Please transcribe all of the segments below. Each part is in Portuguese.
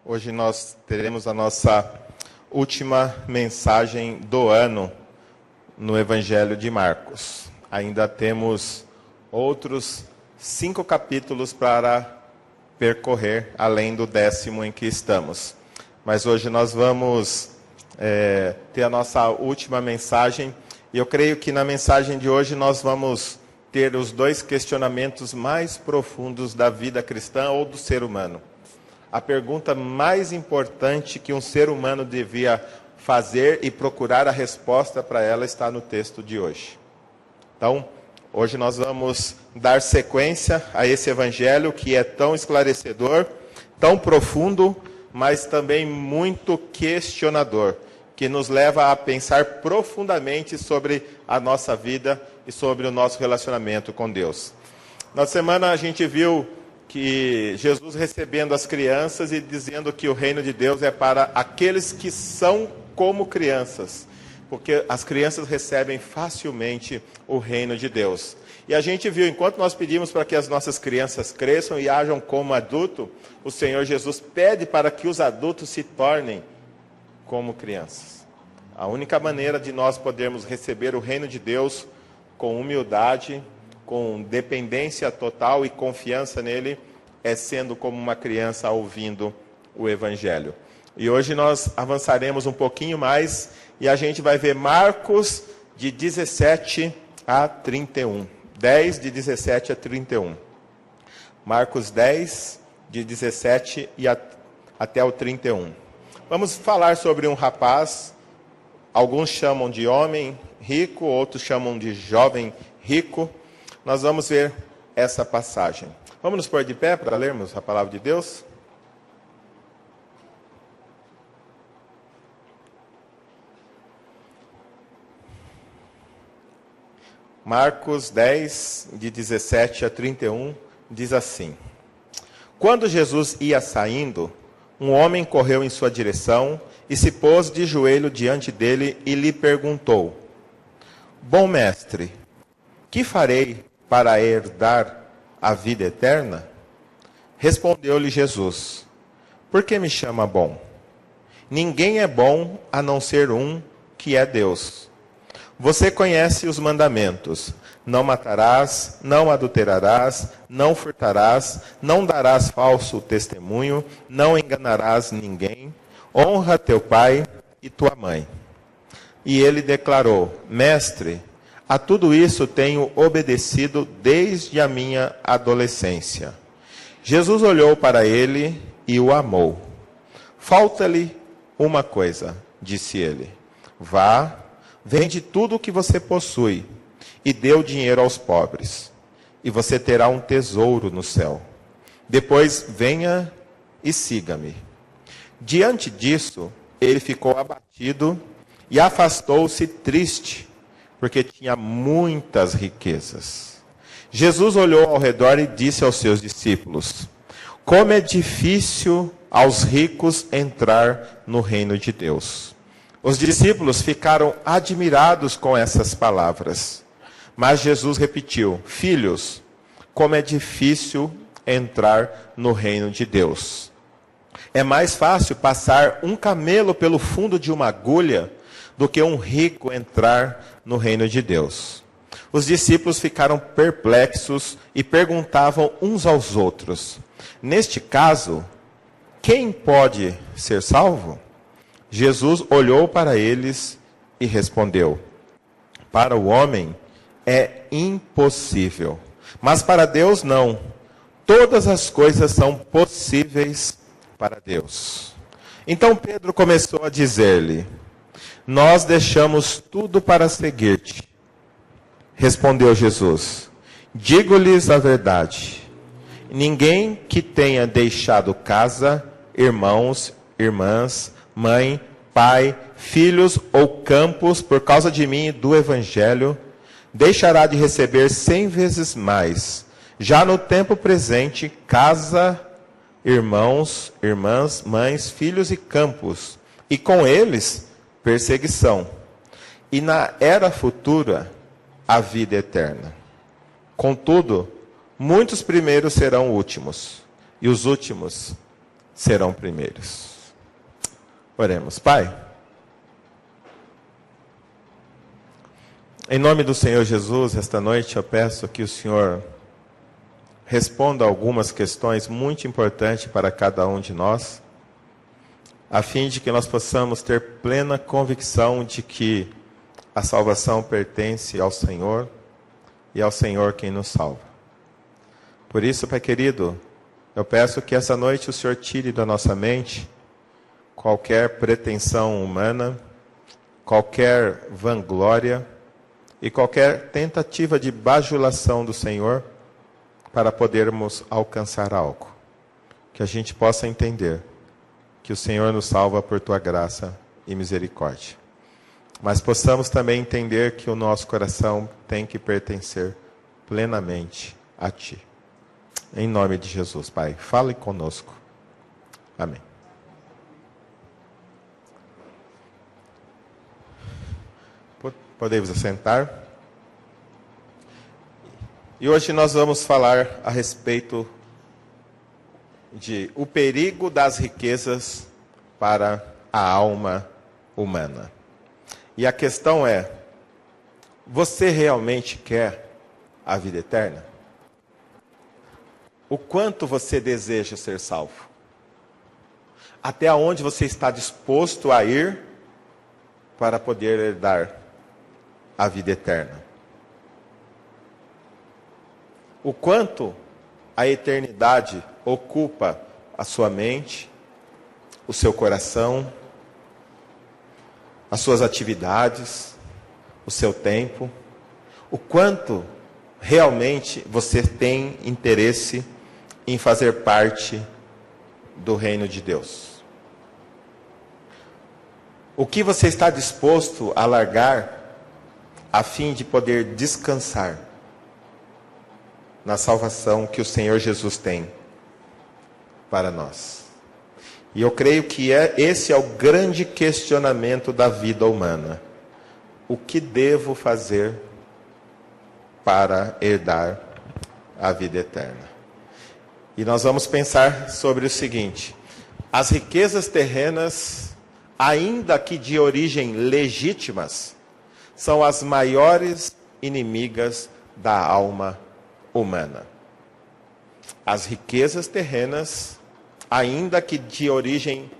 Hoje nós teremos a nossa última mensagem do ano no Evangelho de Marcos. Ainda temos outros 5 capítulos para percorrer, além do 10º em que estamos. Mas hoje nós vamos ter a nossa última mensagem. E eu creio que na mensagem de hoje nós vamos ter os 2 questionamentos mais profundos da vida cristã ou do ser humano. A pergunta mais importante que um ser humano devia fazer e procurar a resposta para ela está no texto de hoje. Então, hoje nós vamos dar sequência a esse evangelho que é tão esclarecedor, tão profundo, mas também muito questionador, que nos leva a pensar profundamente sobre a nossa vida e sobre o nosso relacionamento com Deus. Na semana a gente viu que Jesus recebendo as crianças e dizendo que o reino de Deus é para aqueles que são como crianças, porque as crianças recebem facilmente o reino de Deus. E a gente viu, enquanto nós pedimos para que as nossas crianças cresçam e ajam como adulto, o Senhor Jesus pede para que os adultos se tornem como crianças. A única maneira de nós podermos receber o reino de Deus com humildade, com dependência total e confiança nele, é sendo como uma criança ouvindo o Evangelho. E hoje nós avançaremos um pouquinho mais e a gente vai ver Marcos de 17 a 31. 10 de 17 a 31. Marcos 10, de 17 até o 31. Vamos falar sobre um rapaz, alguns chamam de homem rico, outros chamam de jovem rico. Nós vamos ver essa passagem. Vamos nos pôr de pé para lermos a palavra de Deus? Marcos 10, de 17 a 31, diz assim: Quando Jesus ia saindo, um homem correu em sua direção e se pôs de joelho diante dele e lhe perguntou: Bom mestre, que farei para herdar a vida eterna? Respondeu-lhe Jesus: Por que me chama bom? Ninguém é bom a não ser um, que é Deus. Você conhece os mandamentos: não matarás, não adulterarás, não furtarás, não darás falso testemunho, não enganarás ninguém, honra teu pai e tua mãe. E ele declarou: Mestre, a tudo isso tenho obedecido desde a minha adolescência. Jesus olhou para ele e o amou. Falta-lhe uma coisa, disse ele. Vá, vende tudo o que você possui e dê o dinheiro aos pobres, e você terá um tesouro no céu. Depois venha e siga-me. Diante disso, ele ficou abatido e afastou-se triste, porque tinha muitas riquezas. Jesus olhou ao redor e disse aos seus discípulos: Como é difícil aos ricos entrar no reino de Deus. Os discípulos ficaram admirados com essas palavras. Mas Jesus repetiu: Filhos, como é difícil entrar no reino de Deus. É mais fácil passar um camelo pelo fundo de uma agulha do que um rico entrar no reino de Deus. Os discípulos ficaram perplexos e perguntavam uns aos outros: Neste caso, quem pode ser salvo? Jesus olhou para eles e respondeu: Para o homem é impossível, mas para Deus não. Todas as coisas são possíveis para Deus. Então Pedro começou a dizer-lhe: Nós deixamos tudo para seguir-te. Respondeu Jesus: Digo-lhes a verdade. Ninguém que tenha deixado casa, irmãos, irmãs, mãe, pai, filhos ou campos por causa de mim e do Evangelho, deixará de receber 100 vezes mais, já no tempo presente, casa, irmãos, irmãs, mães, filhos e campos, e com eles, perseguição. E na era futura, a vida eterna. Contudo, muitos primeiros serão últimos, e os últimos, serão primeiros. Oremos. Pai, em nome do Senhor Jesus, esta noite eu peço que o Senhor responda algumas questões muito importantes para cada um de nós, a fim de que nós possamos ter plena convicção de que a salvação pertence ao Senhor e ao Senhor quem nos salva. Por isso, Pai querido, eu peço que essa noite o Senhor tire da nossa mente qualquer pretensão humana, qualquer vanglória e qualquer tentativa de bajulação do Senhor para podermos alcançar algo. Que a gente possa entender que o Senhor nos salva por Tua graça e misericórdia. Mas possamos também entender que o nosso coração tem que pertencer plenamente a Ti. Em nome de Jesus, Pai, fale conosco. Amém. Podemos assentar? E hoje nós vamos falar a respeito de o perigo das riquezas para a alma humana. E a questão é, você realmente quer a vida eterna? O quanto você deseja ser salvo? Até onde você está disposto a ir para poder herdar a vida eterna? O quanto a eternidade ocupa a sua mente, o seu coração, as suas atividades, o seu tempo, o quanto realmente você tem interesse em fazer parte do reino de Deus. O que você está disposto a largar a fim de poder descansar na salvação que o Senhor Jesus tem para nós? E eu creio que esse é o grande questionamento da vida humana. O que devo fazer para herdar a vida eterna? E nós vamos pensar sobre o seguinte: as riquezas terrenas, ainda que de origem legítimas, são as maiores inimigas da alma humana. As riquezas terrenas, ainda que de origem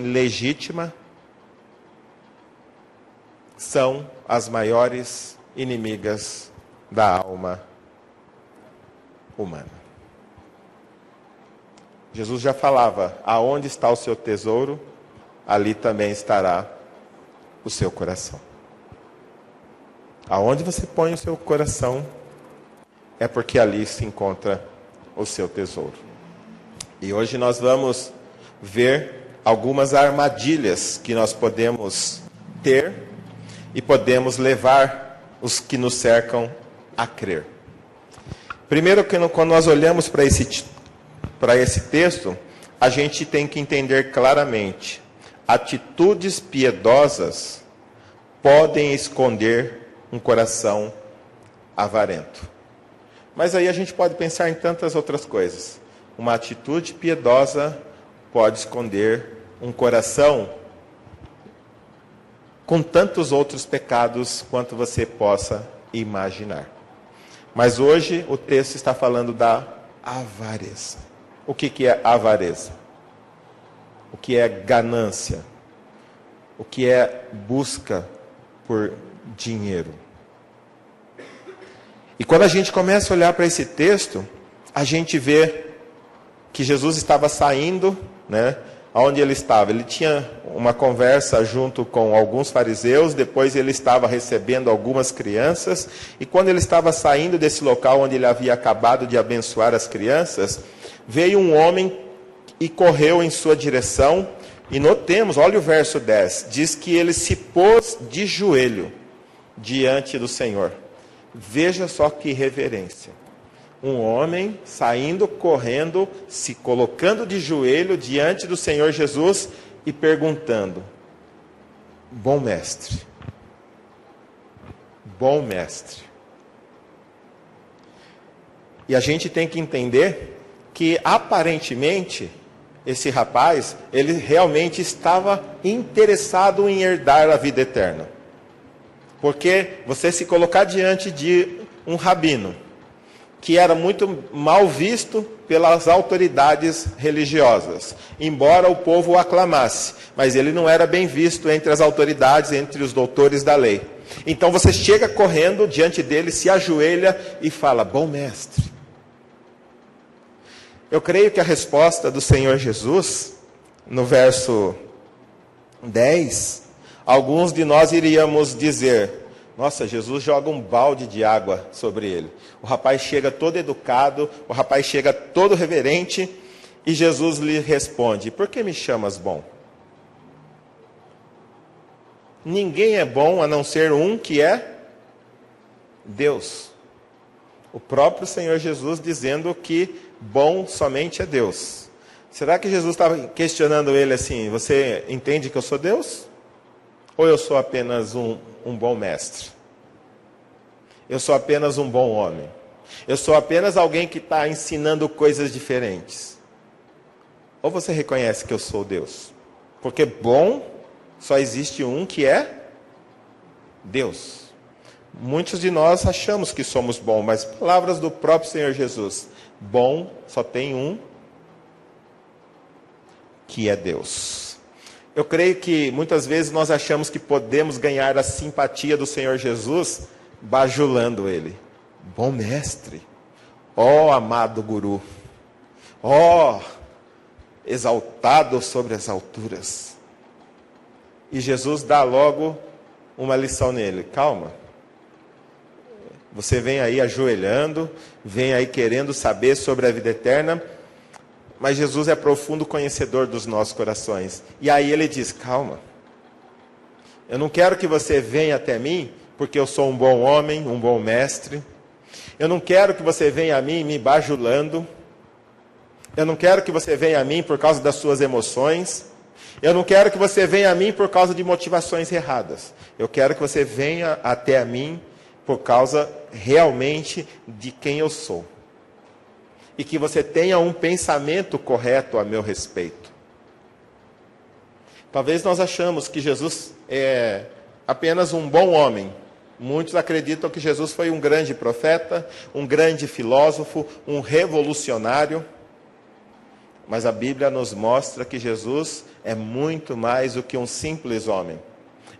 legítima, são as maiores inimigas da alma humana. Jesus já falava: aonde está o seu tesouro, ali também estará o seu coração. Aonde você põe o seu coração, é porque ali se encontra o seu tesouro. E hoje nós vamos ver algumas armadilhas que nós podemos ter e podemos levar os que nos cercam a crer. Primeiro, quando nós olhamos para esse texto, a gente tem que entender claramente: atitudes piedosas podem esconder um coração avarento. Mas aí a gente pode pensar em tantas outras coisas. Uma atitude piedosa pode esconder um coração com tantos outros pecados quanto você possa imaginar. Mas hoje o texto está falando da avareza. O que é avareza? O que é ganância? O que é busca por dinheiro? E quando a gente começa a olhar para esse texto, a gente vê que Jesus estava saindo, aonde ele estava? Ele tinha uma conversa junto com alguns fariseus, depois ele estava recebendo algumas crianças, e quando ele estava saindo desse local onde ele havia acabado de abençoar as crianças, veio um homem e correu em sua direção, e notemos, olha o verso 10, diz que ele se pôs de joelho diante do Senhor. Veja só que reverência. Um homem saindo, correndo, se colocando de joelho diante do Senhor Jesus e perguntando: bom mestre, bom mestre. E a gente tem que entender que aparentemente esse rapaz, ele realmente estava interessado em herdar a vida eterna. Porque você se colocar diante de um rabino, que era muito mal visto pelas autoridades religiosas, embora o povo o aclamasse, mas ele não era bem visto entre as autoridades, entre os doutores da lei. Então você chega correndo diante dele, se ajoelha e fala: bom mestre. Eu creio que a resposta do Senhor Jesus, no verso 10, alguns de nós iríamos dizer: nossa, Jesus joga um balde de água sobre ele. O rapaz chega todo educado, o rapaz chega todo reverente, e Jesus lhe responde: por que me chamas bom? Ninguém é bom a não ser um, que é Deus. O próprio Senhor Jesus dizendo que bom somente é Deus. Será que Jesus estava questionando ele assim: você entende que eu sou Deus? Ou eu sou apenas um bom mestre? Eu sou apenas um bom homem? Eu sou apenas alguém que está ensinando coisas diferentes? Ou você reconhece que eu sou Deus? Porque bom só existe um, que é Deus. Muitos de nós achamos que somos bons, mas palavras do próprio Senhor Jesus: bom só tem um, que é Deus. Eu creio que muitas vezes nós achamos que podemos ganhar a simpatia do Senhor Jesus bajulando ele: bom mestre, ó amado guru, ó exaltado sobre as alturas. E Jesus dá logo uma lição nele: calma. Você vem aí ajoelhando, vem aí querendo saber sobre a vida eterna, mas Jesus é profundo conhecedor dos nossos corações. E aí ele diz: calma. Eu não quero que você venha até mim porque eu sou um bom homem, um bom mestre. Eu não quero que você venha a mim me bajulando. Eu não quero que você venha a mim por causa das suas emoções. Eu não quero que você venha a mim por causa de motivações erradas. Eu quero que você venha até a mim por causa realmente de quem eu sou. E que você tenha um pensamento correto a meu respeito. Talvez nós achamos que Jesus é apenas um bom homem. Muitos acreditam que Jesus foi um grande profeta, um grande filósofo, um revolucionário. Mas a Bíblia nos mostra que Jesus é muito mais do que um simples homem.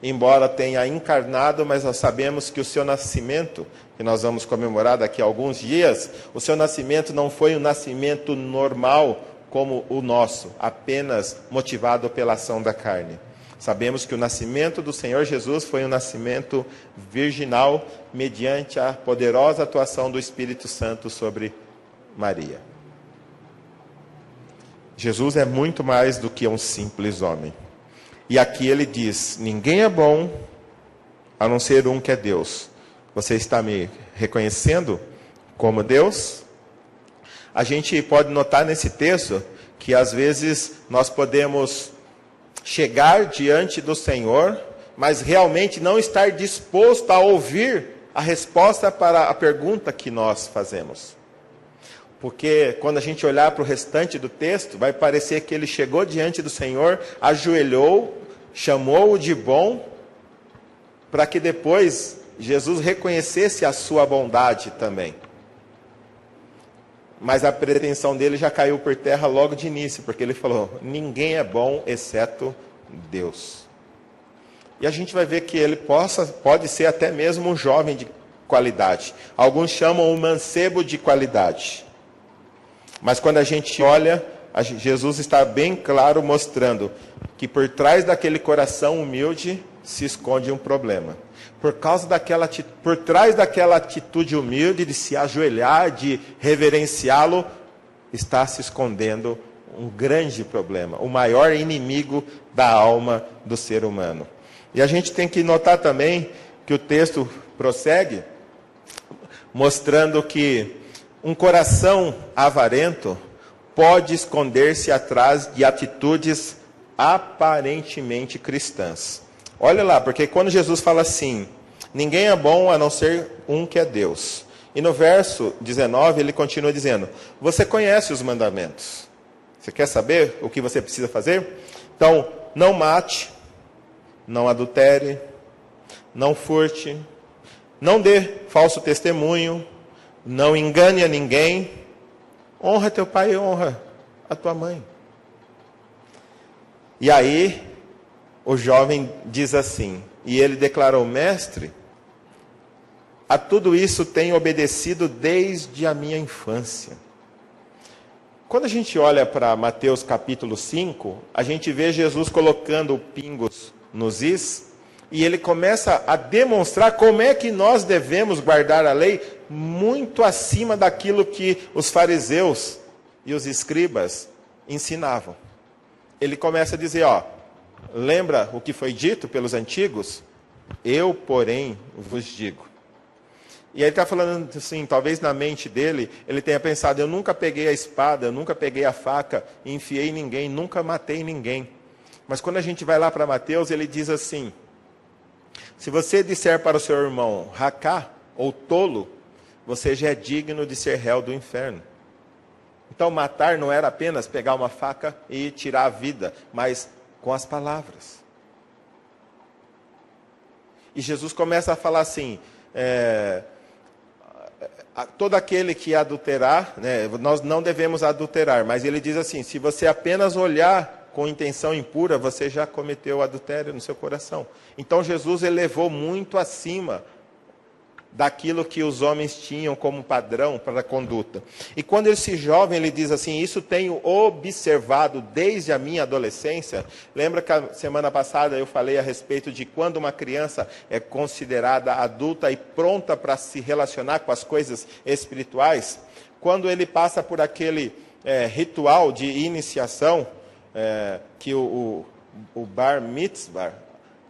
Embora tenha encarnado, mas nós sabemos que o seu nascimento, que nós vamos comemorar daqui a alguns dias, o seu nascimento não foi um nascimento normal como o nosso, apenas motivado pela ação da carne. Sabemos que o nascimento do Senhor Jesus foi um nascimento virginal, mediante a poderosa atuação do Espírito Santo sobre Maria. Jesus é muito mais do que um simples homem. E aqui ele diz: ninguém é bom a não ser um, que é Deus. Você está me reconhecendo como Deus? A gente pode notar nesse texto que às vezes nós podemos chegar diante do Senhor, mas realmente não estar disposto a ouvir a resposta para a pergunta que nós fazemos. Porque quando a gente olhar para o restante do texto, vai parecer que ele chegou diante do Senhor, ajoelhou, chamou-o de bom, para que depois Jesus reconhecesse a sua bondade também. Mas a pretensão dele já caiu por terra logo de início, porque ele falou: ninguém é bom exceto Deus. E a gente vai ver que ele pode ser até mesmo um jovem de qualidade. Alguns chamam um mancebo de qualidade. Mas quando a gente olha, Jesus está bem claro mostrando que por trás daquele coração humilde se esconde um problema. Por trás daquela atitude humilde de se ajoelhar, de reverenciá-lo, está se escondendo um grande problema, o maior inimigo da alma do ser humano. E a gente tem que notar também que o texto prossegue mostrando que um coração avarento pode esconder-se atrás de atitudes aparentemente cristãs. Olha lá, porque quando Jesus fala assim: ninguém é bom a não ser um, que é Deus. E no verso 19 ele continua dizendo: você conhece os mandamentos. Você quer saber o que você precisa fazer? Então, não mate, não adultere, não furte, não dê falso testemunho, não engane a ninguém, honra teu pai e honra a tua mãe. E aí, o jovem diz assim, e ele declarou: mestre, a tudo isso tenho obedecido desde a minha infância. Quando a gente olha para Mateus capítulo 5, a gente vê Jesus colocando pingos nos is, e ele começa a demonstrar como é que nós devemos guardar a lei muito acima daquilo que os fariseus e os escribas ensinavam. Ele começa a dizer, lembra o que foi dito pelos antigos? Eu, porém, vos digo. E ele está falando assim, talvez na mente dele, ele tenha pensado, eu nunca peguei a espada, eu nunca peguei a faca, e enfiei ninguém, nunca matei ninguém. Mas quando a gente vai lá para Mateus, ele diz assim, se você disser para o seu irmão, racá, ou tolo, você já é digno de ser réu do inferno. Então matar não era apenas pegar uma faca e tirar a vida, mas com as palavras. E Jesus começa a falar assim, todo aquele que adulterar, nós não devemos adulterar, mas ele diz assim, se você apenas olhar com intenção impura, você já cometeu adultério no seu coração. Então Jesus elevou muito acima daquilo que os homens tinham como padrão para a conduta. E quando esse jovem ele diz assim, isso tenho observado desde a minha adolescência, lembra que a semana passada eu falei a respeito de quando uma criança é considerada adulta e pronta para se relacionar com as coisas espirituais? Quando ele passa por aquele ritual de iniciação, que o bar mitzvah,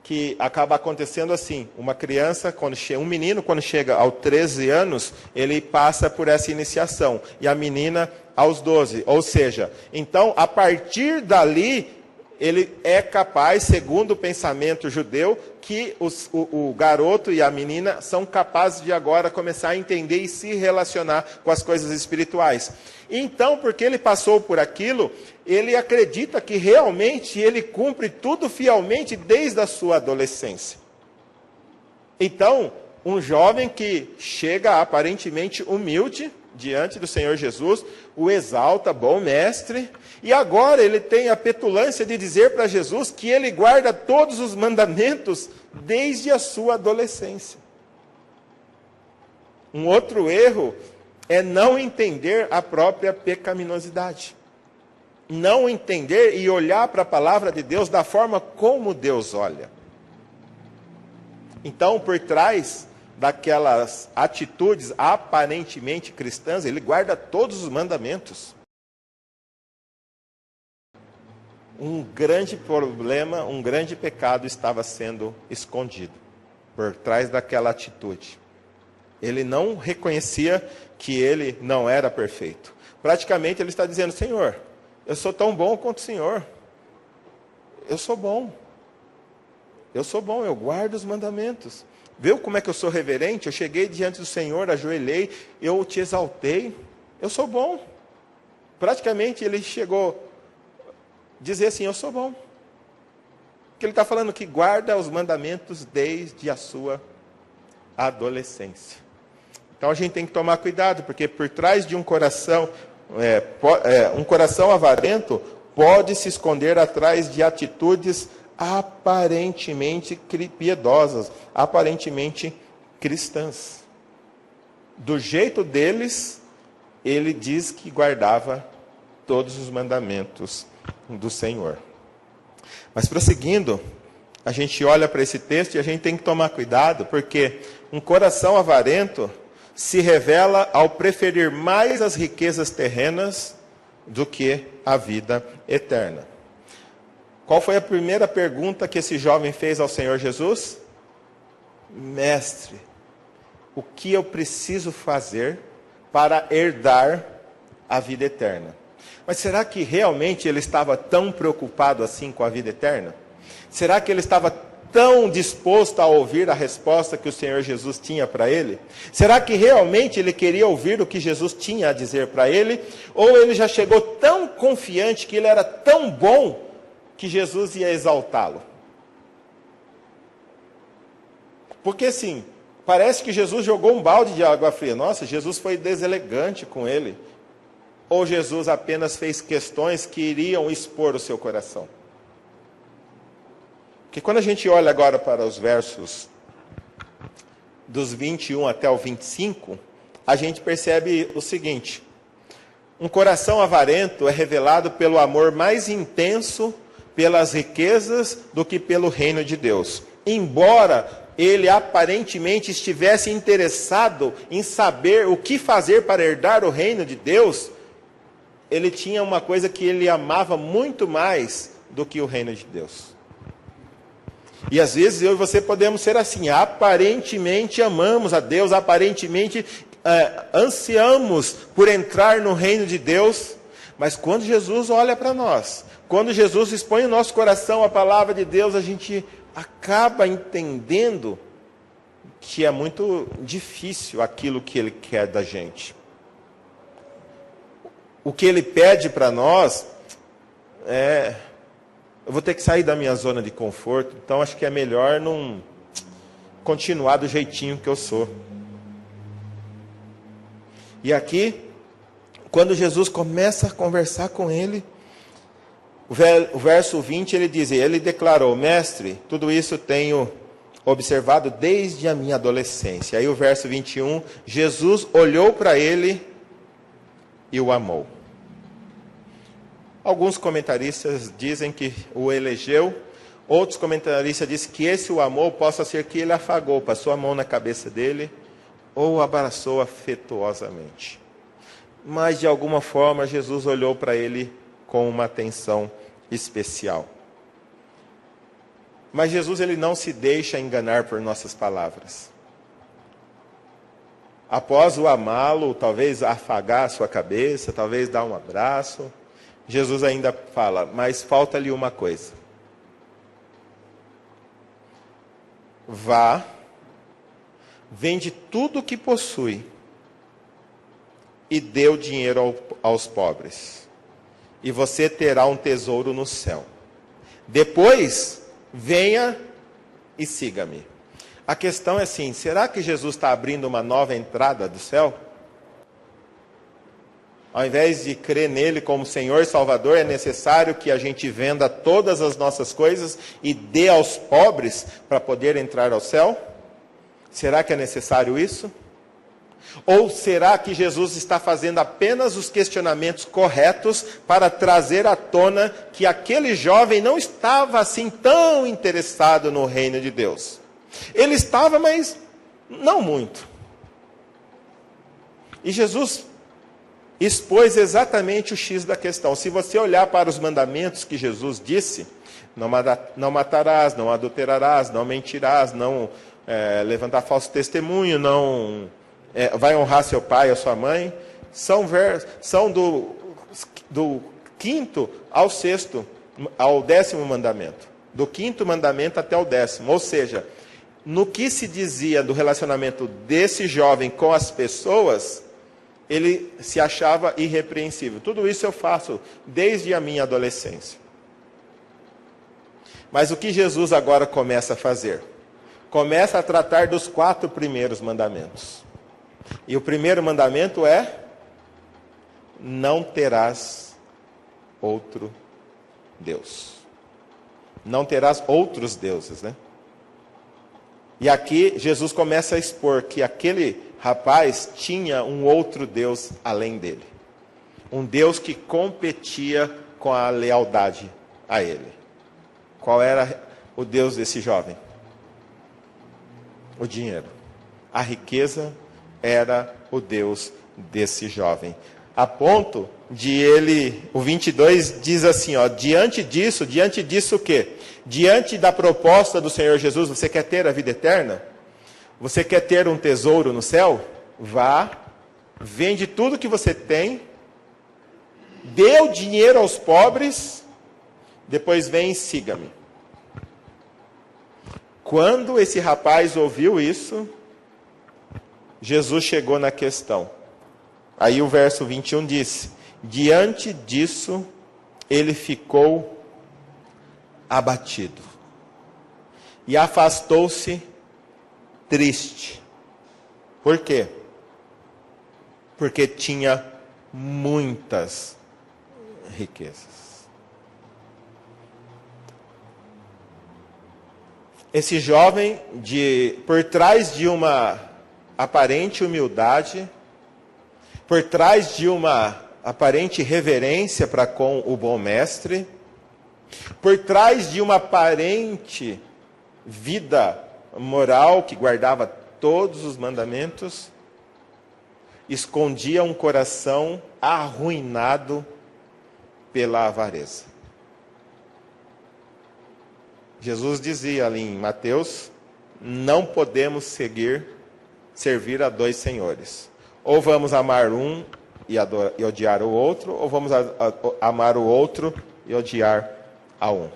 que acaba acontecendo assim, uma criança, um menino, quando chega aos 13 anos, ele passa por essa iniciação, e a menina aos 12, ou seja, então, a partir dali, ele é capaz, segundo o pensamento judeu, que o garoto e a menina são capazes de agora começar a entender e se relacionar com as coisas espirituais. Então, porque ele passou por aquilo, ele acredita que realmente ele cumpre tudo fielmente desde a sua adolescência. Então, um jovem que chega aparentemente humilde diante do Senhor Jesus, o exalta, bom mestre, e agora ele tem a petulância de dizer para Jesus que ele guarda todos os mandamentos desde a sua adolescência. Um outro erro é não entender a própria pecaminosidade. Não entender e olhar para a palavra de Deus da forma como Deus olha. Então, por trás daquelas atitudes aparentemente cristãs, ele guarda todos os mandamentos. Um grande problema, um grande pecado estava sendo escondido por trás daquela atitude. Ele não reconhecia que ele não era perfeito. Praticamente ele está dizendo, Senhor, eu sou tão bom quanto o Senhor. Eu sou bom. Eu guardo os mandamentos. Viu como é que eu sou reverente? Eu cheguei diante do Senhor, ajoelhei, eu te exaltei. Eu sou bom. Praticamente ele chegou a dizer assim, eu sou bom. Porque ele está falando que guarda os mandamentos desde a sua adolescência. Então a gente tem que tomar cuidado, porque por trás de um coração, um coração avarento pode se esconder atrás de atitudes aparentemente piedosas, aparentemente cristãs. Do jeito deles, ele diz que guardava todos os mandamentos do Senhor. Mas prosseguindo, a gente olha para esse texto e a gente tem que tomar cuidado, porque um coração avarento se revela ao preferir mais as riquezas terrenas do que a vida eterna. Qual foi a primeira pergunta que esse jovem fez ao Senhor Jesus? Mestre, o que eu preciso fazer para herdar a vida eterna? Mas será que realmente ele estava tão preocupado assim com a vida eterna? Será que ele estava tão disposto a ouvir a resposta que o Senhor Jesus tinha para ele? Será que realmente ele queria ouvir o que Jesus tinha a dizer para ele? Ou ele já chegou tão confiante que ele era tão bom que Jesus ia exaltá-lo? Porque assim, parece que Jesus jogou um balde de água fria. Nossa, Jesus foi deselegante com ele. Ou Jesus apenas fez questões que iriam expor o seu coração? Porque quando a gente olha agora para os versos dos 21 até o 25, a gente percebe o seguinte: um coração avarento é revelado pelo amor mais intenso pelas riquezas do que pelo reino de Deus. Embora ele aparentemente estivesse interessado em saber o que fazer para herdar o reino de Deus, ele tinha uma coisa que ele amava muito mais do que o reino de Deus. E às vezes eu e você podemos ser assim, aparentemente amamos a Deus, aparentemente ansiamos por entrar no reino de Deus, mas quando Jesus olha para nós, quando Jesus expõe o nosso coração à palavra de Deus, a gente acaba entendendo que é muito difícil aquilo que Ele quer da gente. O que Ele pede para nós eu vou ter que sair da minha zona de conforto, então acho que é melhor não continuar do jeitinho que eu sou. E aqui, quando Jesus começa a conversar com ele, o verso 20 ele diz, ele declarou: mestre, tudo isso tenho observado desde a minha adolescência. Aí o verso 21, Jesus olhou para ele e o amou. Alguns comentaristas dizem que o elegeu, outros comentaristas dizem que esse o amou possa ser que ele afagou, passou a mão na cabeça dele ou o abraçou afetuosamente. Mas de alguma forma Jesus olhou para ele com uma atenção especial. Mas Jesus ele não se deixa enganar por nossas palavras. Após o amá-lo, talvez afagar a sua cabeça, talvez dar um abraço, Jesus ainda fala, mas falta-lhe uma coisa. Vá, vende tudo o que possui e dê o dinheiro aos pobres. E você terá um tesouro no céu. Depois, venha e siga-me. A questão é assim, será que Jesus está abrindo uma nova entrada do céu? Ao invés de crer nele como Senhor e Salvador, é necessário que a gente venda todas as nossas coisas e dê aos pobres para poder entrar ao céu? Será que é necessário isso? Ou será que Jesus está fazendo apenas os questionamentos corretos para trazer à tona que aquele jovem não estava assim tão interessado no reino de Deus? Ele estava, mas não muito. E Jesus expôs exatamente o X da questão. Se você olhar para os mandamentos que Jesus disse, não matarás, não adulterarás, não mentirás, não levantar falso testemunho, não vai honrar seu pai ou sua mãe, são do 5º ao 6º, ao 10º mandamento. Do 5º mandamento até o 10º. Ou seja, no que se dizia do relacionamento desse jovem com as pessoas, ele se achava irrepreensível. Tudo isso eu faço desde a minha adolescência. Mas o que Jesus agora começa a fazer? Começa a tratar dos 4 primeiros mandamentos. E o primeiro mandamento é: não terás outro Deus. Não terás outros deuses, né? E aqui Jesus começa a expor que aquele rapaz tinha um outro Deus além dele. Um Deus que competia com a lealdade a ele. Qual era o Deus desse jovem? O dinheiro. A riqueza era o Deus desse jovem. A ponto de ele, o 22 diz assim, diante disso o quê? Diante da proposta do Senhor Jesus, você quer ter a vida eterna? Você quer ter um tesouro no céu? Vá, vende tudo que você tem, dê o dinheiro aos pobres, depois vem e siga-me. Quando esse rapaz ouviu isso, Jesus chegou na questão. Aí o verso 21 diz: diante disso, ele ficou abatido e afastou-se triste. Por quê? Porque tinha muitas riquezas. Esse jovem, por trás de uma aparente humildade, por trás de uma aparente reverência para com o bom mestre, por trás de uma aparente vida moral que guardava todos os mandamentos, escondia um coração arruinado pela avareza. Jesus dizia ali em Mateus: não podemos servir a dois senhores. Ou vamos amar um e odiar o outro, ou vamos amar o outro e odiar a um.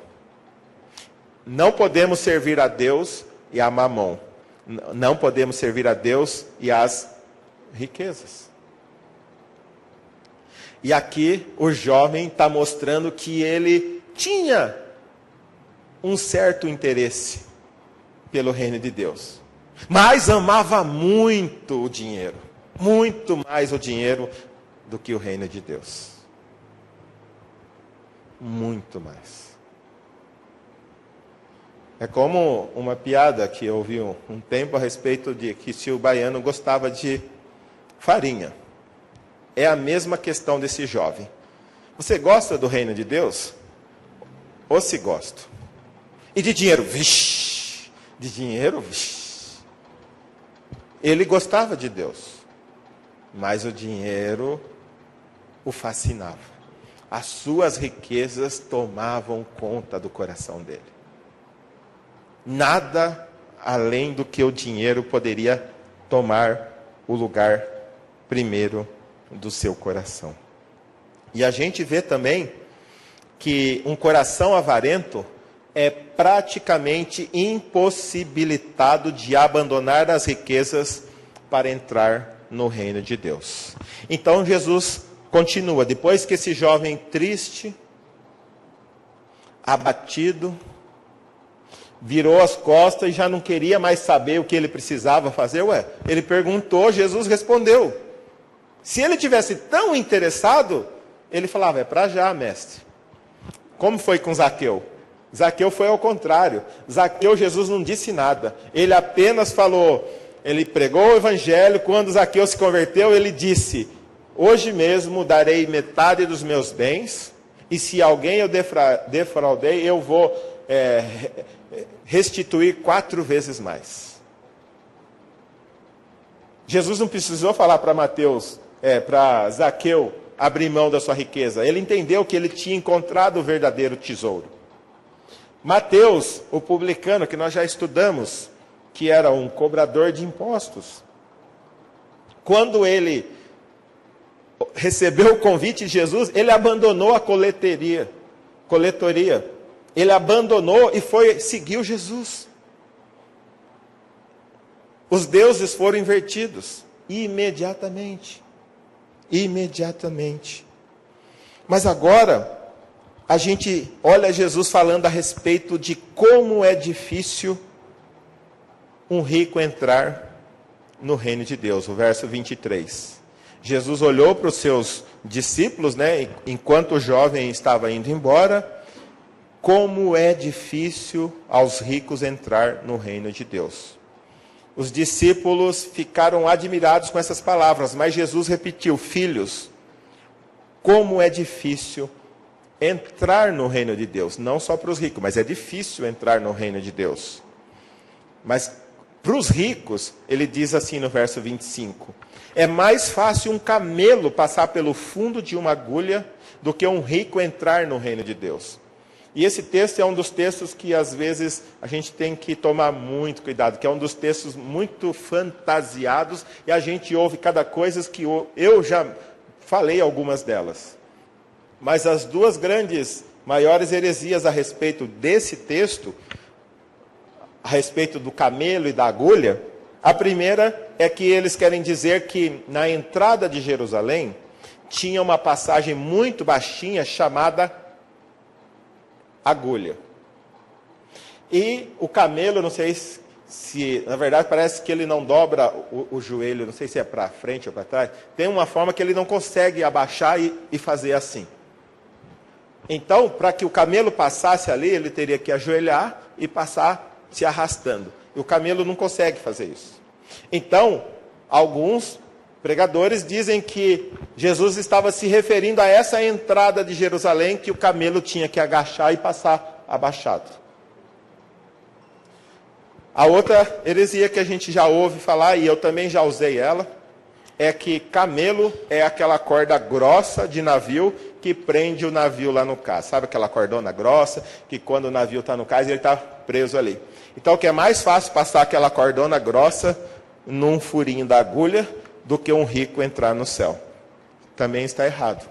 Não podemos servir a Deus e a Mamon. Não podemos servir a Deus e às riquezas. E aqui o jovem está mostrando que ele tinha um certo interesse pelo reino de Deus, mas amava muito o dinheiro, muito mais o dinheiro do que o reino de Deus. Muito mais. É como uma piada que eu ouvi um tempo a respeito de que se o baiano gostava de farinha. É a mesma questão desse jovem. Você gosta do reino de Deus? Ou se gosta? E de dinheiro? Vixe! De dinheiro? Vixe! Ele gostava de Deus, mas o dinheiro o fascinava. As suas riquezas tomavam conta do coração dele. Nada além do que o dinheiro poderia tomar o lugar primeiro do seu coração. E a gente vê também que um coração avarento é praticamente impossibilitado de abandonar as riquezas para entrar no reino de Deus. Então Jesus continua, depois que esse jovem triste, abatido, virou as costas e já não queria mais saber o que ele precisava fazer. Ele perguntou, Jesus respondeu. Se ele tivesse tão interessado, ele falava: é para já, mestre. Como foi com Zaqueu? Zaqueu foi ao contrário. Zaqueu, Jesus não disse nada. Ele apenas falou, ele pregou o evangelho. Quando Zaqueu se converteu, ele disse: hoje mesmo darei metade dos meus bens, e se alguém eu defraudei, eu vou restituir 4 vezes mais. Jesus não precisou falar para Zaqueu abrir mão da sua riqueza. Ele entendeu que ele tinha encontrado o verdadeiro tesouro. Mateus, o publicano, que nós já estudamos, que era um cobrador de impostos, quando ele recebeu o convite de Jesus, ele abandonou a coletoria. Ele abandonou e seguiu Jesus. Os deuses foram invertidos imediatamente. Mas agora a gente olha Jesus falando a respeito de como é difícil um rico entrar no reino de Deus. O verso 23. Jesus olhou para os seus discípulos, enquanto o jovem estava indo embora. Como é difícil aos ricos entrar no reino de Deus. Os discípulos ficaram admirados com essas palavras, mas Jesus repetiu: filhos, como é difícil entrar no reino de Deus. Não só para os ricos, mas é difícil entrar no reino de Deus. Mas para os ricos, ele diz assim no verso 25: é mais fácil um camelo passar pelo fundo de uma agulha do que um rico entrar no reino de Deus. E esse texto é um dos textos que às vezes a gente tem que tomar muito cuidado, que é um dos textos muito fantasiados, e a gente ouve cada coisa que eu já falei algumas delas. Mas as duas maiores heresias a respeito desse texto, a respeito do camelo e da agulha. A primeira é que eles querem dizer que na entrada de Jerusalém tinha uma passagem muito baixinha chamada agulha. E o camelo, não sei se, na verdade, parece que ele não dobra o joelho, não sei se é para frente ou para trás. Tem uma forma que ele não consegue abaixar e fazer assim. Então, para que o camelo passasse ali, ele teria que ajoelhar e passar se arrastando. E o camelo não consegue fazer isso. Então, alguns pregadores dizem que Jesus estava se referindo a essa entrada de Jerusalém, que o camelo tinha que agachar e passar abaixado. A outra heresia que a gente já ouve falar, e eu também já usei ela, é que camelo é aquela corda grossa de navio que prende o navio lá no cais. Sabe aquela cordona grossa que quando o navio está no cais ele está preso ali. Então que é mais fácil passar aquela cordona grossa num furinho da agulha do que um rico entrar no céu. Também está errado.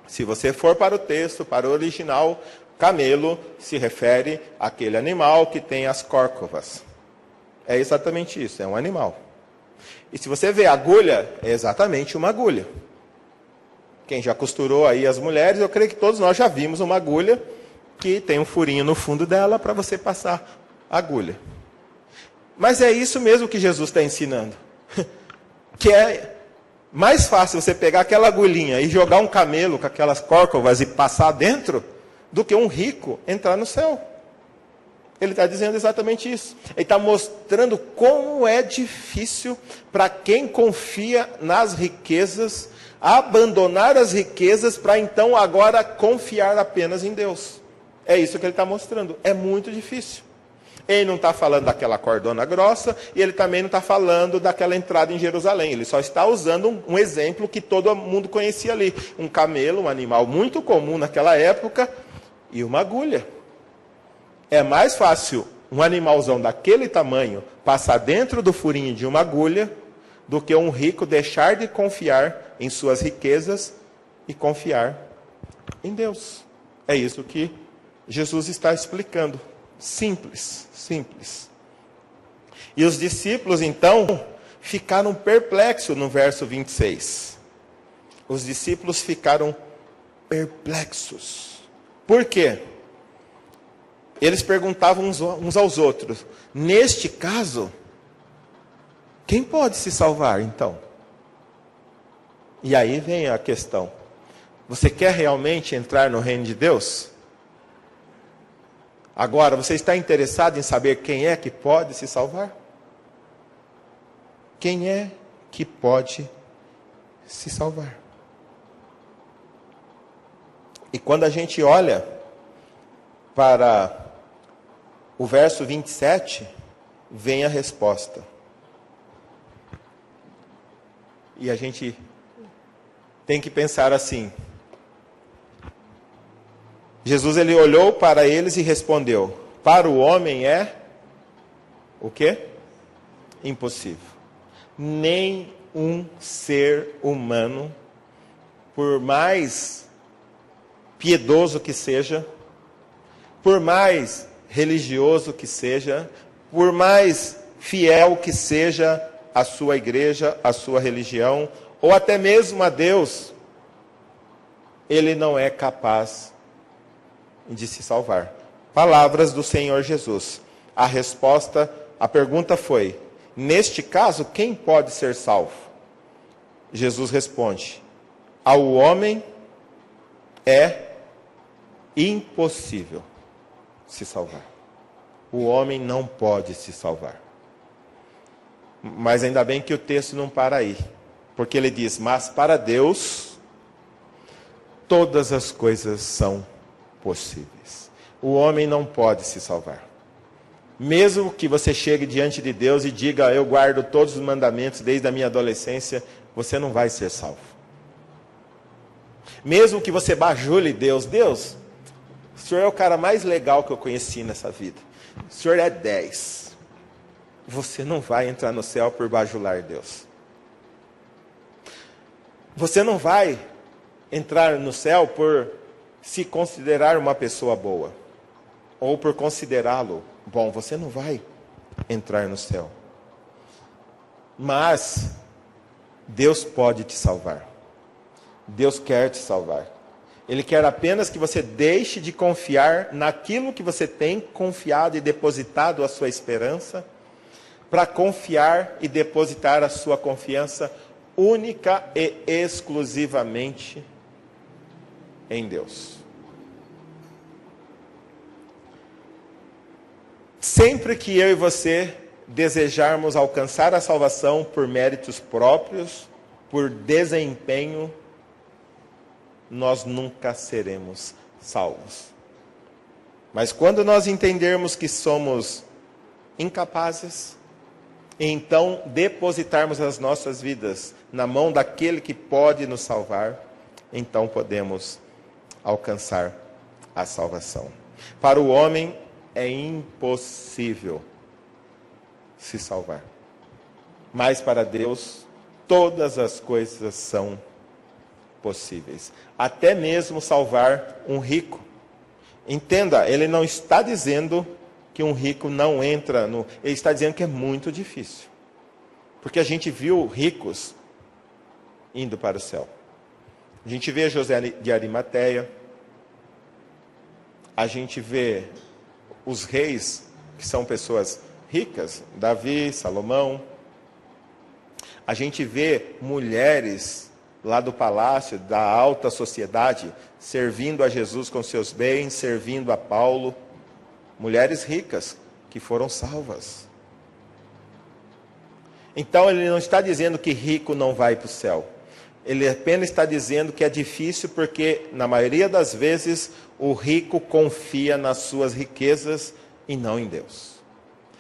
Se você for para o texto, para o original, camelo se refere àquele animal que tem as córcovas. É exatamente isso, é um animal. E se você vê agulha, é exatamente uma agulha. Quem já costurou aí as mulheres, eu creio que todos nós já vimos uma agulha que tem um furinho no fundo dela para você passar a agulha. Mas é isso mesmo que Jesus está ensinando. Que é mais fácil você pegar aquela agulhinha e jogar um camelo com aquelas córcovas e passar dentro, do que um rico entrar no céu. Ele está dizendo exatamente isso. Ele está mostrando como é difícil para quem confia nas riquezas, abandonar as riquezas para então agora confiar apenas em Deus. É isso que ele está mostrando. É muito difícil. Ele não está falando daquela cordona grossa e ele também não está falando daquela entrada em Jerusalém. Ele só está usando um exemplo que todo mundo conhecia ali. Um camelo, um animal muito comum naquela época, e uma agulha. É mais fácil um animalzão daquele tamanho passar dentro do furinho de uma agulha do que um rico deixar de confiar em suas riquezas e confiar em Deus. É isso que Jesus está explicando. Simples, simples. E os discípulos, então, ficaram perplexos no verso 26. Os discípulos ficaram perplexos. Por quê? Eles perguntavam uns aos outros, neste caso, quem pode se salvar, então? E aí vem a questão. Você quer realmente entrar no reino de Deus? Agora, você está interessado em saber quem é que pode se salvar? Quem é que pode se salvar? E quando a gente olha para o verso 27, vem a resposta. E a gente tem que pensar assim. Jesus, ele olhou para eles e respondeu: para o homem é o quê? Impossível. Nem um ser humano, por mais piedoso que seja, por mais religioso que seja, por mais fiel que seja a sua igreja, a sua religião, ou até mesmo a Deus, ele não é capaz de se salvar. Palavras do Senhor Jesus. A resposta, a pergunta foi: neste caso, quem pode ser salvo? Jesus responde: ao homem é impossível se salvar. O homem não pode se salvar. Mas ainda bem que o texto não para aí. Porque ele diz: mas para Deus, todas as coisas são possíveis. O homem não pode se salvar. Mesmo que você chegue diante de Deus e diga: eu guardo todos os mandamentos desde a minha adolescência, você não vai ser salvo. Mesmo que você bajule Deus: Deus, o Senhor é o cara mais legal que eu conheci nessa vida. O Senhor é 10. Você não vai entrar no céu por bajular Deus. Você não vai entrar no céu por se considerar uma pessoa boa. Ou por considerá-lo bom. Você não vai. entrar no céu. Mas Deus pode te salvar. Deus quer te salvar. Ele quer apenas que você deixe de confiar naquilo que você tem confiado e depositado a sua esperança, para confiar e depositar a sua confiança única e exclusivamente em Deus. Sempre que eu e você desejarmos alcançar a salvação por méritos próprios, por desempenho, nós nunca seremos salvos. Mas quando nós entendermos que somos incapazes, e então depositarmos as nossas vidas na mão daquele que pode nos salvar, então podemos alcançar a salvação. Para o homem é impossível se salvar. Mas para Deus, todas as coisas são possíveis. Até mesmo salvar um rico. Entenda, ele não está dizendo que um rico não entra no... Ele está dizendo que é muito difícil. Porque a gente viu ricos indo para o céu. A gente vê José de Arimateia. A gente vê os reis, que são pessoas ricas, Davi, Salomão. A gente vê mulheres lá do palácio, da alta sociedade, servindo a Jesus com seus bens, servindo a Paulo. Mulheres ricas que foram salvas. Então ele não está dizendo que rico não vai para o céu. Ele apenas está dizendo que é difícil porque, na maioria das vezes, o rico confia nas suas riquezas e não em Deus.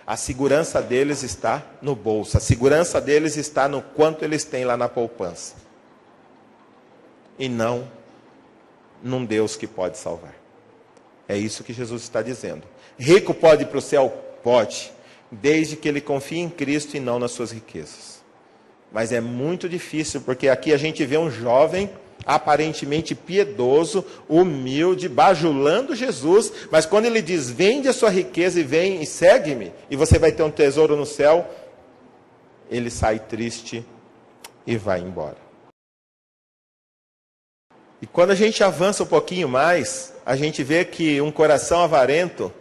A segurança deles está no bolso. A segurança deles está no quanto eles têm lá na poupança. E não num Deus que pode salvar. É isso que Jesus está dizendo. Rico pode ir para o céu? Pode. Desde que ele confie em Cristo e não nas suas riquezas. Mas é muito difícil, porque aqui a gente vê um jovem aparentemente piedoso, humilde, bajulando Jesus, mas quando ele diz, vende a sua riqueza e vem e segue-me, e você vai ter um tesouro no céu, ele sai triste e vai embora. E quando a gente avança um pouquinho mais, a gente vê que um coração avarento,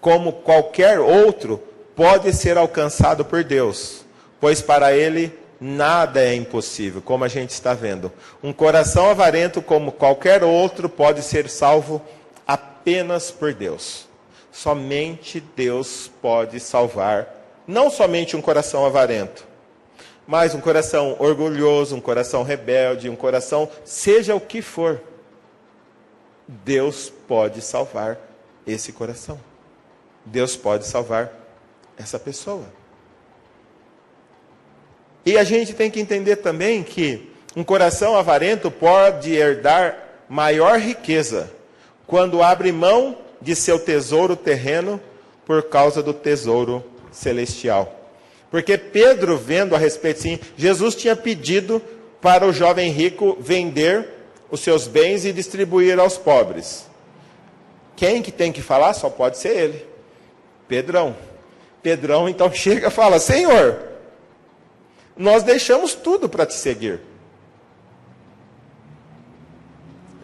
como qualquer outro, pode ser alcançado por Deus, pois para ele nada é impossível, como a gente está vendo. Um coração avarento, como qualquer outro, pode ser salvo apenas por Deus. Somente Deus pode salvar, não somente um coração avarento, mas um coração orgulhoso, um coração rebelde, um coração, seja o que for. Deus pode salvar esse coração. Deus pode salvar essa pessoa. E a gente tem que entender também que um coração avarento pode herdar maior riqueza quando abre mão de seu tesouro terreno por causa do tesouro celestial. Porque Pedro, vendo a respeito, sim, Jesus tinha pedido para o jovem rico vender os seus bens e distribuir aos pobres. Quem que tem que falar? Só pode ser ele. Pedrão. Pedrão então chega e fala, Senhor, nós deixamos tudo para te seguir.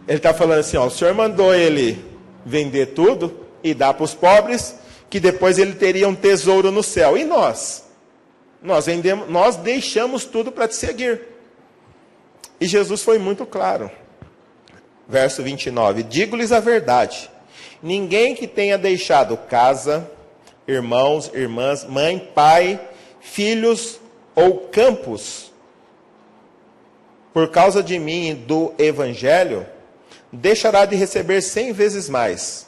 Ele está falando assim, ó, o Senhor mandou ele vender tudo e dar para os pobres, que depois ele teria um tesouro no céu. E nós? Nós deixamos tudo para te seguir. E Jesus foi muito claro. Verso 29, digo-lhes a verdade, ninguém que tenha deixado casa, irmãos, irmãs, mãe, pai, filhos ou campos, por causa de mim e do Evangelho, deixará de receber 100 vezes mais,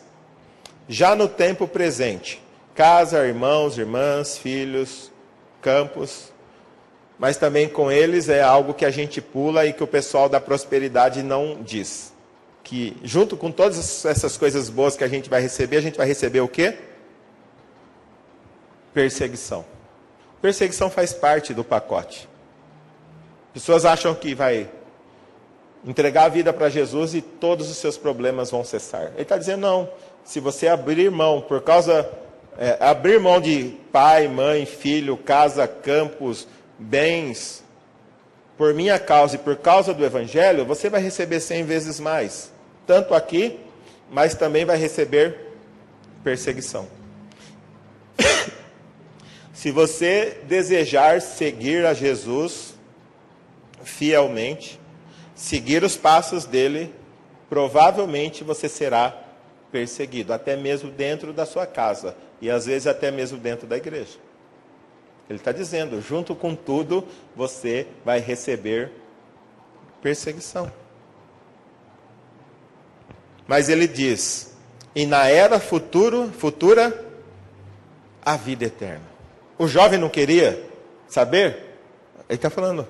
já no tempo presente, casa, irmãos, irmãs, filhos, campos, mas também com eles é algo que a gente pula e que o pessoal da prosperidade não diz. Que junto com todas essas coisas boas que a gente vai receber o quê? Perseguição. Perseguição faz parte do pacote. Pessoas acham que vai entregar a vida para Jesus e todos os seus problemas vão cessar. Ele está dizendo, não, se você abrir mão por causa abrir mão de pai, mãe, filho, casa, campos, bens, por minha causa e por causa do Evangelho, você vai receber 100 vezes mais. Tanto aqui, mas também vai receber perseguição. Se você desejar seguir a Jesus fielmente, seguir os passos dele, provavelmente você será perseguido, até mesmo dentro da sua casa, e às vezes até mesmo dentro da igreja. Ele está dizendo, junto com tudo, você vai receber perseguição. Mas ele diz, e na era futura, a vida eterna. O jovem não queria saber? Ele está falando,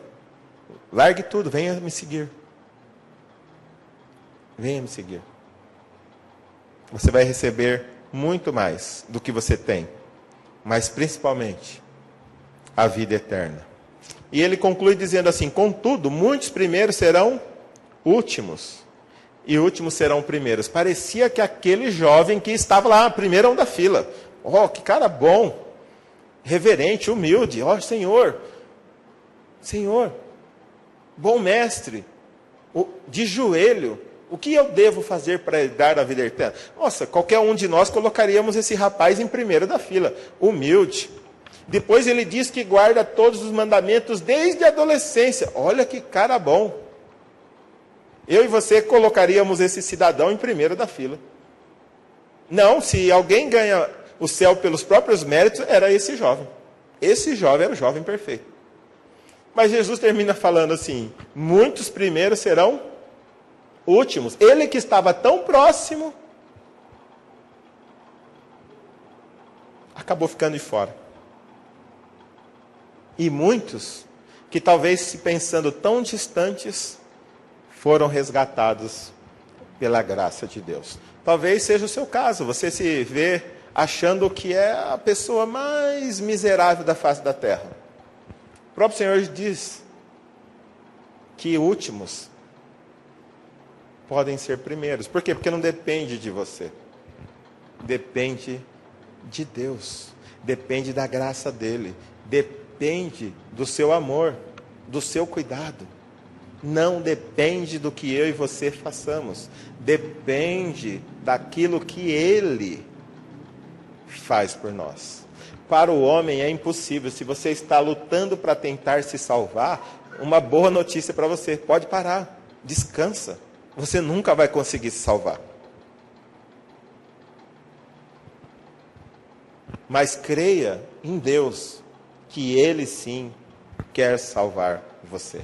largue tudo, venha me seguir. Venha me seguir. Você vai receber muito mais do que você tem, mas principalmente a vida eterna. E ele conclui dizendo assim, contudo, muitos primeiros serão últimos, e últimos serão primeiros. Parecia que aquele jovem que estava lá, primeirão da fila, que cara bom, reverente, humilde, Senhor, bom mestre, de joelho, o que eu devo fazer para dar a vida eterna? Nossa, qualquer um de nós colocaríamos esse rapaz em primeiro da fila, humilde. Depois ele diz que guarda todos os mandamentos desde a adolescência. Olha que cara bom. Eu e você colocaríamos esse cidadão em primeiro da fila. Não, se alguém ganha o céu pelos próprios méritos, era esse jovem. Esse jovem era o jovem perfeito. Mas Jesus termina falando assim, muitos primeiros serão últimos. Ele que estava tão próximo, acabou ficando de fora. E muitos, que talvez se pensando tão distantes, foram resgatados pela graça de Deus. Talvez seja o seu caso, você se vê achando que é a pessoa mais miserável da face da terra. O próprio Senhor diz que últimos podem ser primeiros. Por quê? Porque não depende de você. Depende de Deus. Depende da graça dele. Depende do seu amor, do seu cuidado. Não depende do que eu e você façamos. Depende daquilo que ele faz por nós. Para o homem é impossível. Se você está lutando para tentar se salvar, uma boa notícia para você. Pode parar. Descansa. Você nunca vai conseguir se salvar. Mas creia em Deus, que Ele sim quer salvar você.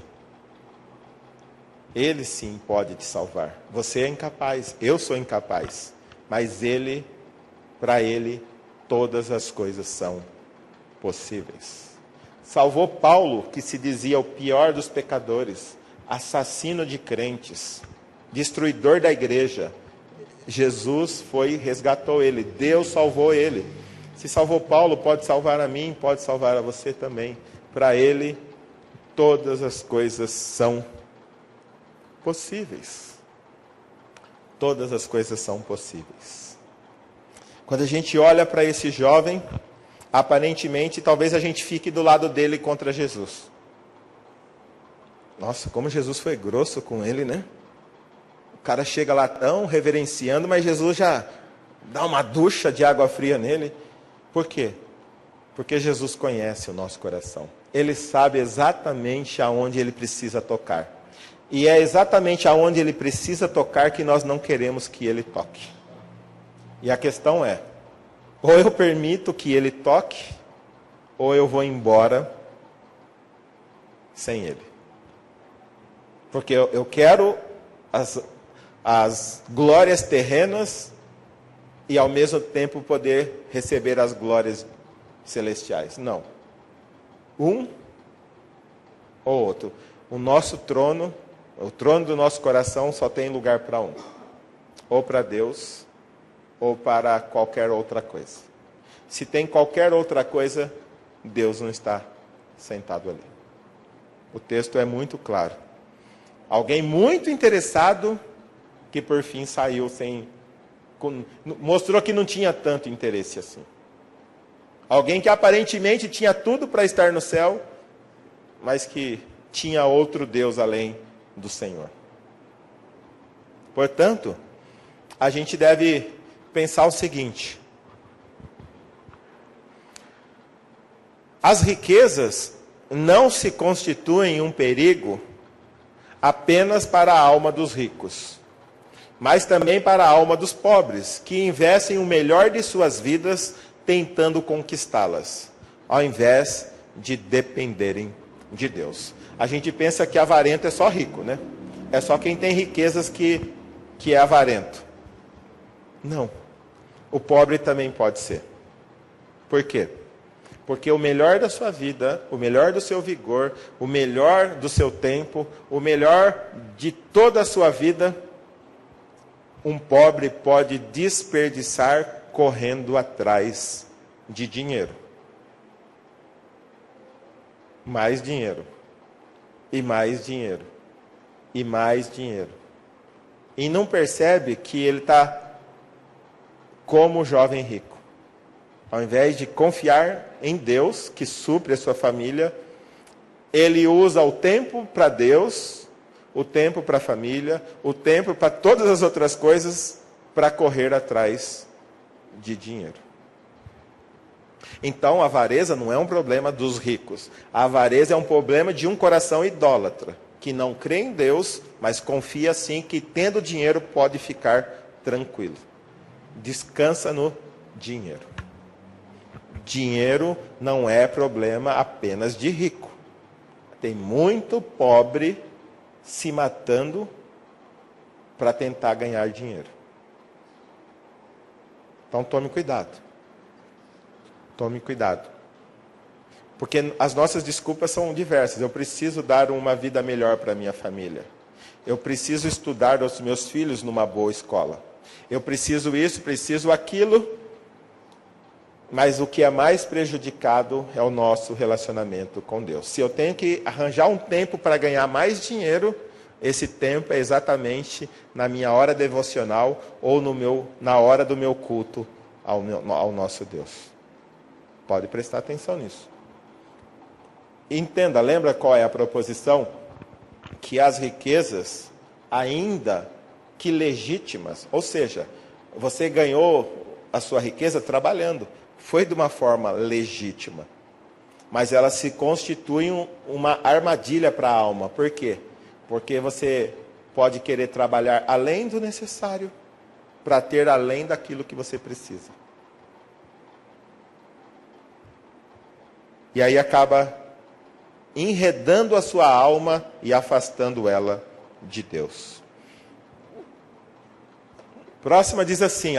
Ele sim pode te salvar. Você é incapaz, eu sou incapaz. Mas Ele, para Ele, todas as coisas são possíveis. Salvou Paulo, que se dizia o pior dos pecadores, assassino de crentes, destruidor da igreja. Jesus foi e resgatou ele. Deus salvou ele. Se salvou Paulo, pode salvar a mim, pode salvar a você também. Para ele, todas as coisas são possíveis. Todas as coisas são possíveis. Quando a gente olha para esse jovem, aparentemente, talvez a gente fique do lado dele contra Jesus. Nossa, como Jesus foi grosso com ele, né? O cara chega lá tão reverenciando, mas Jesus já dá uma ducha de água fria nele. Por quê? Porque Jesus conhece o nosso coração. Ele sabe exatamente aonde ele precisa tocar. E é exatamente aonde ele precisa tocar que nós não queremos que ele toque. E a questão é, ou eu permito que ele toque, ou eu vou embora sem ele. Porque eu quero as glórias terrenas e ao mesmo tempo poder receber as glórias celestiais. Não. Um ou outro. O nosso trono, o trono do nosso coração só tem lugar para um. Ou para Deus, ou para qualquer outra coisa. Se tem qualquer outra coisa, Deus não está sentado ali. O texto é muito claro. Alguém muito interessado que por fim saiu sem... mostrou que não tinha tanto interesse assim. Alguém que aparentemente tinha tudo para estar no céu, mas que tinha outro Deus além do Senhor. Portanto, a gente deve pensar o seguinte: as riquezas não se constituem um perigo apenas para a alma dos ricos, mas também para a alma dos pobres, que investem o melhor de suas vidas tentando conquistá-las, ao invés de dependerem de Deus. A gente pensa que avarento é só rico, né? É só quem tem riquezas que é avarento. Não. O pobre também pode ser. Por quê? Porque o melhor da sua vida, o melhor do seu vigor, o melhor do seu tempo, o melhor de toda a sua vida, um pobre pode desperdiçar correndo atrás de dinheiro. Mais dinheiro. E mais dinheiro. E mais dinheiro. E não percebe que ele está como o jovem rico. Ao invés de confiar em Deus, que supre a sua família, ele usa o tempo para Deus, o tempo para a família, o tempo para todas as outras coisas, para correr atrás de dinheiro. Então, a avareza não é um problema dos ricos. A avareza é um problema de um coração idólatra, que não crê em Deus, mas confia sim que tendo dinheiro pode ficar tranquilo. Descansa no dinheiro. Dinheiro não é problema apenas de rico. Tem muito pobre se matando para tentar ganhar dinheiro. Então tome cuidado. Tome cuidado. Porque as nossas desculpas são diversas. Eu preciso dar uma vida melhor para minha família. Eu preciso estudar os meus filhos numa boa escola. Eu preciso isso, preciso aquilo. Mas o que é mais prejudicado é o nosso relacionamento com Deus. Se eu tenho que arranjar um tempo para ganhar mais dinheiro, esse tempo é exatamente na minha hora devocional ou na hora do meu culto ao nosso Deus. Pode prestar atenção nisso. Entenda, lembra qual é a proposição? Que as riquezas, ainda que legítimas, ou seja, você ganhou a sua riqueza trabalhando, foi de uma forma legítima, mas elas se constituem uma armadilha para a alma. Por quê? Porque você pode querer trabalhar além do necessário para ter além daquilo que você precisa. E aí acaba enredando a sua alma e afastando ela de Deus. Próxima diz assim: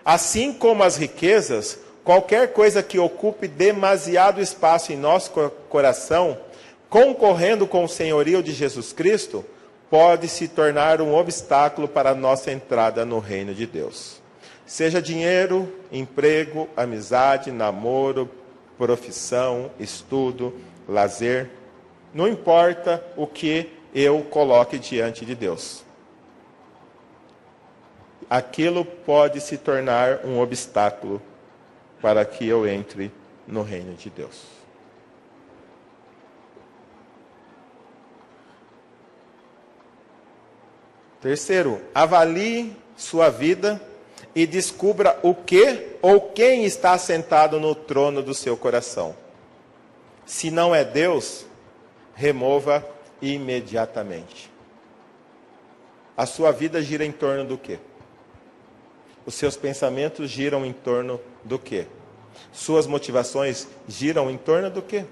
assim como as riquezas, qualquer coisa que ocupe demasiado espaço em nosso coração, concorrendo com o senhorio de Jesus Cristo, pode se tornar um obstáculo para a nossa entrada no reino de Deus. Seja dinheiro, emprego, amizade, namoro, profissão, estudo, lazer, não importa o que eu coloque diante de Deus. Aquilo pode se tornar um obstáculo para que eu entre no reino de Deus. Terceiro, avalie sua vida e descubra o que ou quem está sentado no trono do seu coração. Se não é Deus, remova imediatamente. A sua vida gira em torno do quê? Os seus pensamentos giram em torno do quê? Suas motivações giram em torno do quê?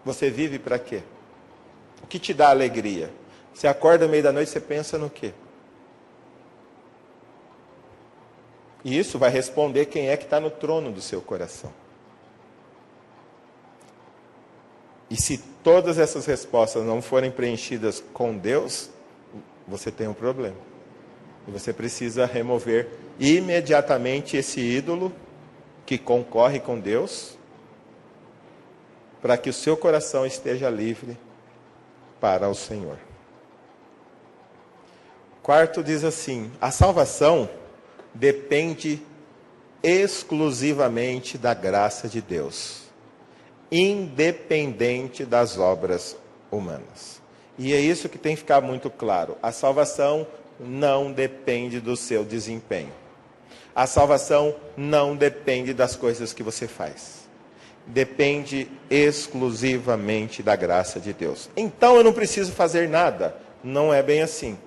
Você vive para quê? O que te dá alegria? Você acorda no meio da noite, você pensa no quê? E isso vai responder quem é que está no trono do seu coração. E se todas essas respostas não forem preenchidas com Deus, você tem um problema. E você precisa remover imediatamente esse ídolo que concorre com Deus, para que o seu coração esteja livre para o Senhor. Quarto diz assim: a salvação depende exclusivamente da graça de Deus, independente das obras humanas. E é isso que tem que ficar muito claro. A salvação não depende do seu desempenho. A salvação não depende das coisas que você faz. Depende exclusivamente da graça de Deus. Então eu não preciso fazer nada. Não é bem assim.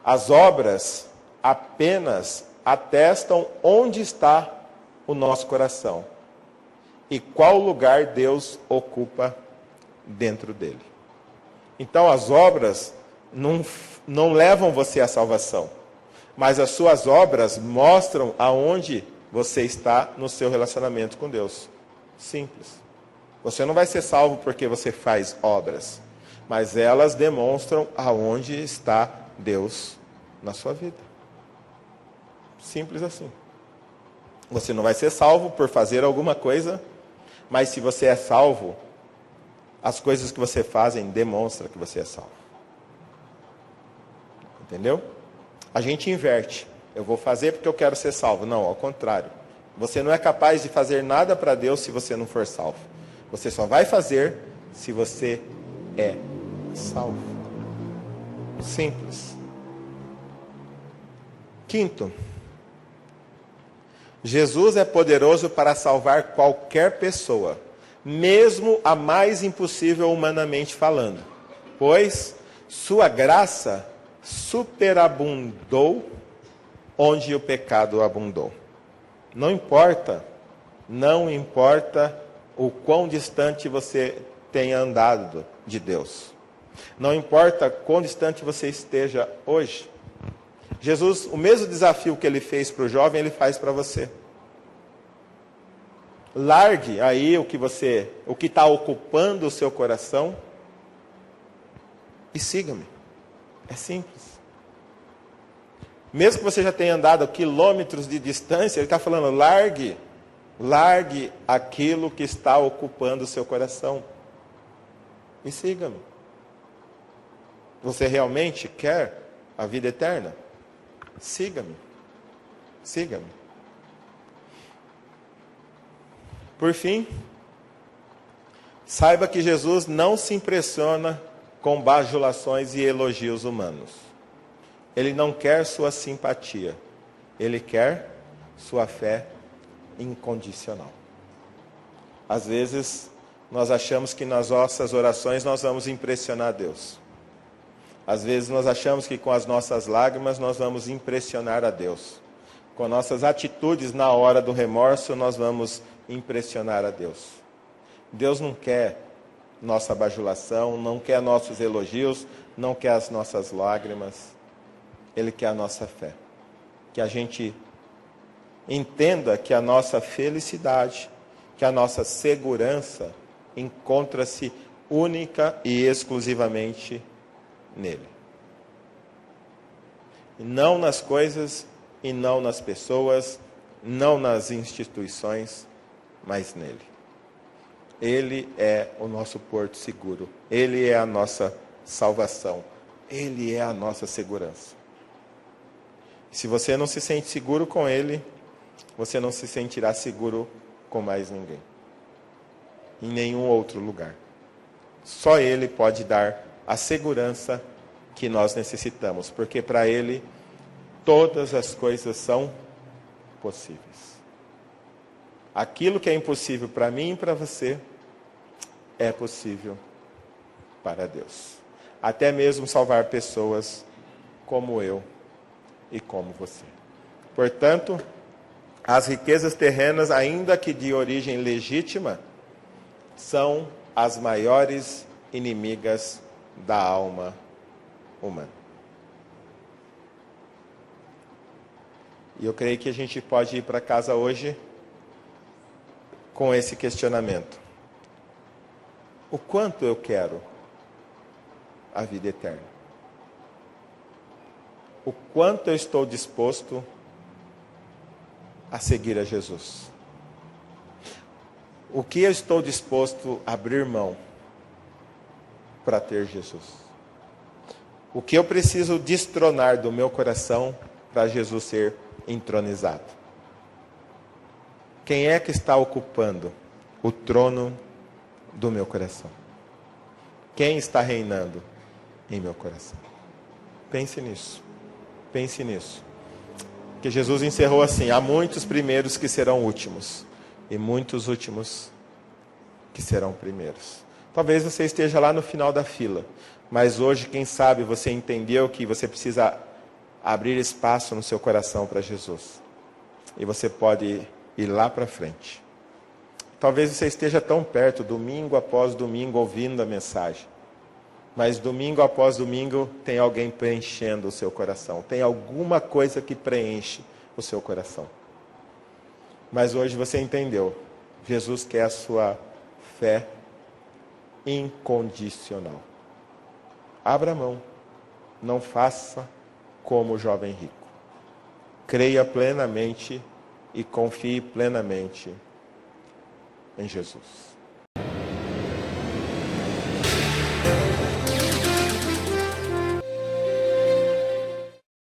As obras apenas atestam onde está o nosso coração e qual lugar Deus ocupa dentro dele. Então as obras não levam você à salvação, mas as suas obras mostram aonde você está no seu relacionamento com Deus. Simples. Você não vai ser salvo porque você faz obras, mas elas demonstram aonde está Deus na sua vida. Simples assim. Você não vai ser salvo por fazer alguma coisa, mas se você é salvo, as coisas que você fazem demonstram que você é salvo. Entendeu? A gente inverte. Eu vou fazer porque eu quero ser salvo. Não, ao contrário. Você não é capaz de fazer nada para Deus se você não for salvo. Você só vai fazer se você é salvo. Simples. Quinto, Jesus é poderoso para salvar qualquer pessoa, mesmo a mais impossível humanamente falando, pois sua graça superabundou onde o pecado abundou. Não importa o quão distante você tenha andado de Deus. Não importa quão distante você esteja hoje. Jesus, o mesmo desafio que ele fez para o jovem, ele faz para você. Largue aí o que está ocupando o seu coração e siga-me. É simples. Mesmo que você já tenha andado quilômetros de distância, ele está falando, largue aquilo que está ocupando o seu coração e siga-me. Você realmente quer a vida eterna? Siga-me. Siga-me. Por fim, saiba que Jesus não se impressiona com bajulações e elogios humanos. Ele não quer sua simpatia. Ele quer sua fé incondicional. Às vezes, nós achamos que nas nossas orações nós vamos impressionar Deus. Às vezes nós achamos que com as nossas lágrimas nós vamos impressionar a Deus. Com nossas atitudes na hora do remorso nós vamos impressionar a Deus. Deus não quer nossa bajulação, não quer nossos elogios, não quer as nossas lágrimas. Ele quer a nossa fé. Que a gente entenda que a nossa felicidade, que a nossa segurança encontra-se única e exclusivamente nele. Não nas coisas e não nas pessoas, não nas instituições, mas nele. Ele é o nosso porto seguro. Ele é a nossa salvação. Ele é a nossa segurança. Se você não se sente seguro com ele, você não se sentirá seguro com mais ninguém. Em nenhum outro lugar. Só ele pode dar a segurança que nós necessitamos, porque para ele todas as coisas são possíveis. Aquilo que é impossível para mim e para você é possível para Deus. Até mesmo salvar pessoas como eu e como você. Portanto, as riquezas terrenas, ainda que de origem legítima, são as maiores inimigas da alma humana. E eu creio que a gente pode ir para casa hoje com esse questionamento. O quanto eu quero a vida eterna? O quanto eu estou disposto a seguir a Jesus? O que eu estou disposto a abrir mão para ter Jesus? O que eu preciso destronar do meu coração para Jesus ser entronizado. Quem é que está ocupando o trono do meu coração? Quem está reinando em meu coração? Pense nisso. Pense nisso. Que Jesus encerrou assim: há muitos primeiros que serão últimos, e muitos últimos que serão primeiros. Talvez você esteja lá no final da fila, mas hoje, quem sabe, você entendeu que você precisa abrir espaço no seu coração para Jesus. E você pode ir lá para frente. Talvez você esteja tão perto, domingo após domingo, ouvindo a mensagem. Mas domingo após domingo tem alguém preenchendo o seu coração. Tem alguma coisa que preenche o seu coração. Mas hoje você entendeu. Jesus quer a sua fé incondicional. Abra a mão. Não faça como o jovem rico. Creia plenamente e confie plenamente em Jesus.